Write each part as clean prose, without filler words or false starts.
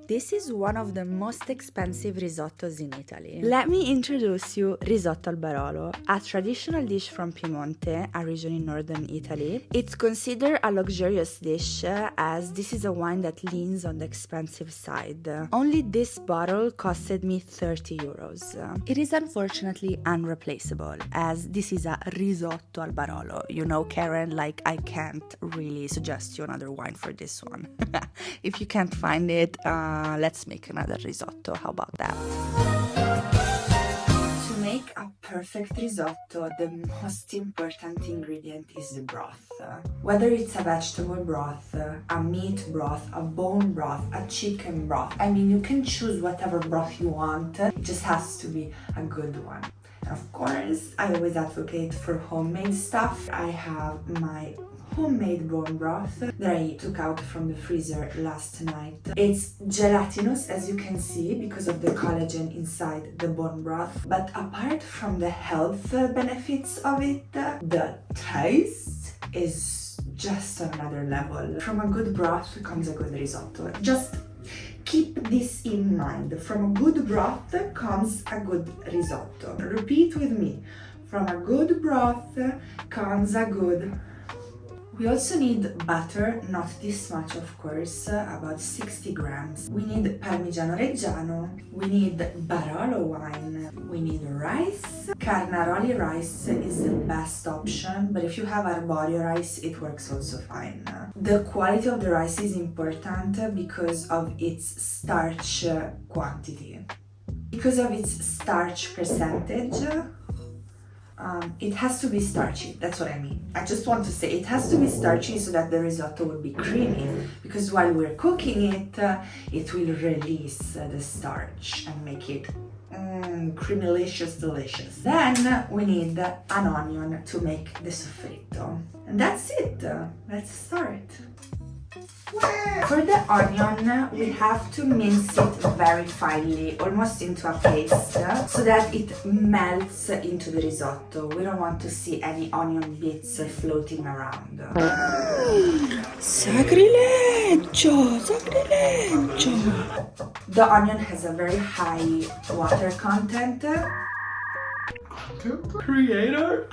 This is one of the most expensive risottos in Italy. Let me introduce you Risotto al Barolo, a traditional dish from Piemonte, a region in northern Italy. It's considered a luxurious dish as this is a wine that leans on the expensive side. Only this bottle costed me 30 euros. It is unfortunately unreplaceable as this is a Risotto al Barolo. You know, Karen, like I can't really suggest you another wine for this one. If you can't find it, let's make another risotto. How about that? To make a perfect risotto, the most important ingredient is the broth. Whether it's a vegetable broth, a meat broth, a bone broth, a chicken broth, I mean, you can choose whatever broth you want. It just has to be a good one. And of course, I always advocate for homemade stuff. I have my homemade bone broth that I took out from the freezer last night. It's gelatinous, as you can see, because of the collagen inside the bone broth. But apart from the health benefits of it, the taste is just on another level. From a good broth comes a good risotto. Just keep this in mind. From a good broth comes a good risotto. Repeat with me. From a good broth comes a good. We also need butter, not this much of course, about 60 grams. We need Parmigiano Reggiano, we need Barolo wine, we need rice. Carnaroli rice is the best option, but if you have arborio rice, it works also fine. The quality of the rice is important because of its starch quantity. Because of its starch percentage, it has to be starchy, that's what I mean. I just want to say it has to be starchy so that the risotto will be creamy, because while we're cooking it, it will release the starch and make it creamylicious, delicious. Then we need an onion to make the soffritto. And that's it, let's start. For the onion, we have to mince it very finely, almost into a paste, so that it melts into the risotto. We don't want to see any onion bits floating around. Sacrilegio! Sacrilegio! The onion has a very high water content. Creator?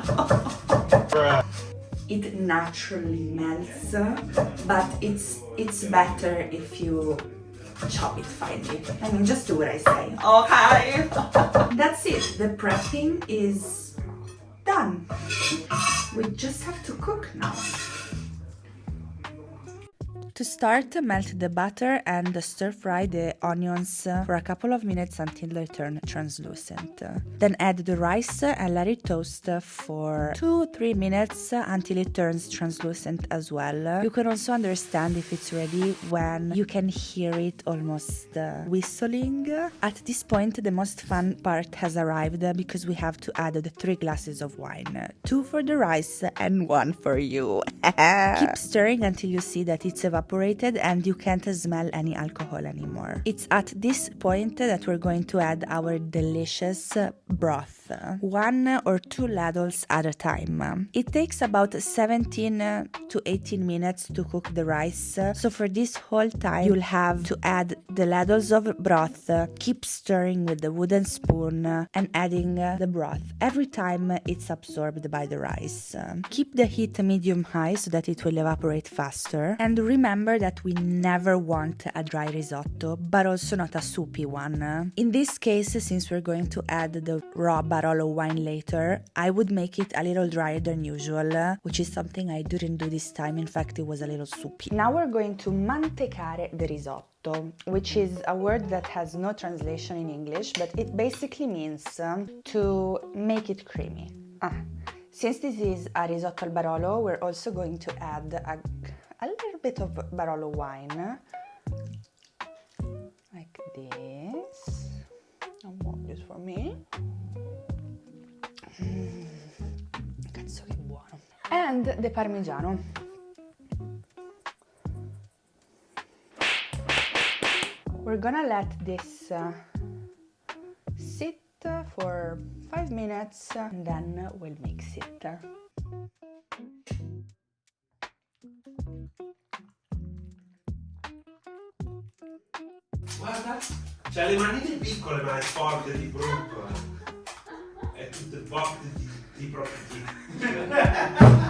It naturally melts, but it's better if you chop it finely. I mean, just do what I say. Okay. That's it. The prepping is done. We just have to cook now. To start, melt the butter and stir fry the onions for a couple of minutes until they turn translucent. Then add the rice and let it toast for 2-3 minutes until it turns translucent as well. You can also understand if it's ready when you can hear it almost whistling. At this point, the most fun part has arrived because we have to add the 3 glasses of wine. 2 for the rice and 1 for you. Keep stirring until you see that it's evaporated and you can't smell any alcohol anymore. It's at this point that we're going to add our delicious broth, 1 or 2 ladles at a time. It takes about 17 to 18 minutes to cook the rice, so for this whole time you'll have to add the ladles of broth, keep stirring with the wooden spoon and adding the broth every time it's absorbed by the rice. Keep the heat medium-high so that it will evaporate faster, and remember that we never want a dry risotto, but also not a soupy one. In this case, since we're going to add the raw Barolo wine later, I would make it a little drier than usual, which is something I didn't do this time. In fact, it was a little soupy. Now we're going to mantecare the risotto, which is a word that has no translation in English, but it basically means to make it creamy. Since this is a risotto al Barolo, we're also going to add a little bit of Barolo wine, like this. I want this for me. Cazzo che buono. And the Parmigiano. We're gonna let this sit for 5 minutes and then we'll mix it. Guarda, c'ha le manine piccole ma è forte di brutto. È tutto forte di proprio.